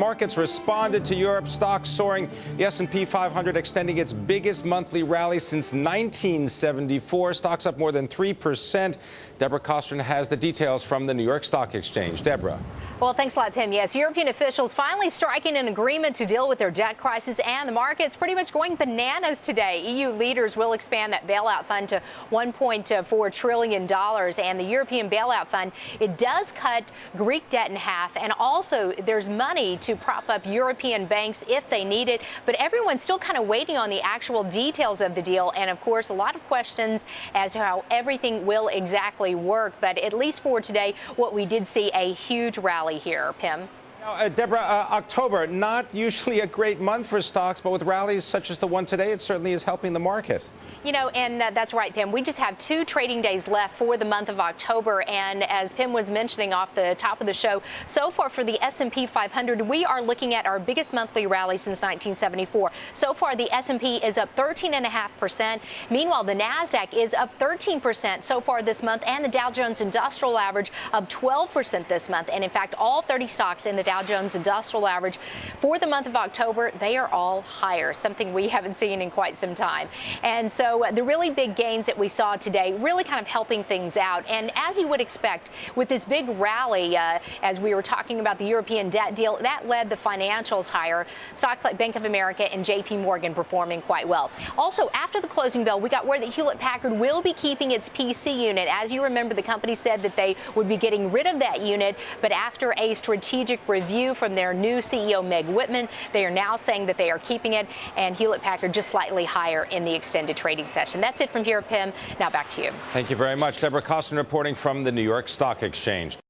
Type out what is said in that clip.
markets responded to Europe's stocks soaring. The S&P 500 extending its biggest monthly rally since 1974. Stocks up more than 3%. Deborah Kostroun has the details from the New York Stock Exchange. Deborah. Well, thanks a lot, Tim. Yes, European officials finally striking an agreement to deal with their debt crisis, and the market's pretty much going bananas today. EU leaders will expand that bailout fund to $1.4 trillion, and the European bailout fund, it does cut Greek debt in half, and also there's money to prop up European banks if they need it. But everyone's still kind of waiting on the actual details of the deal, and of course, a lot of questions as to how everything will exactly work. But at least for today, what we did see a huge rally here, Pim. Now, Deborah, October, not usually a great month for stocks, but with rallies such as the one today, it certainly is helping the market. You know, and that's right, Pim. We just have 2 trading days left for the month of October. And as Pim was mentioning off the top of the show, so far for the S&P 500, we are looking at our biggest monthly rally since 1974. So far, the S&P is up 13.5%. Meanwhile, the NASDAQ is up 13% so far this month, and the Dow Jones Industrial Average up 12% this month. And in fact, all 30 stocks in the Dow Jones Industrial Average for the month of October, they are all higher, something we haven't seen in quite some time. And so the really big gains that we saw today really kind of helping things out. And as you would expect, with this big rally, as we were talking about the European debt deal, that led the financials higher. Stocks like Bank of America and JP Morgan performing quite well. Also, after the closing bell, we got word that Hewlett-Packard will be keeping its PC unit. As you remember, the company said that they would be getting rid of that unit, but after a strategic review from their new CEO, Meg Whitman, they are now saying that they are keeping it, and Hewlett-Packard just slightly higher in the extended trading session. That's it from here, Pim. Now back to you. Thank you very much. Deborah Kostroun reporting from the New York Stock Exchange.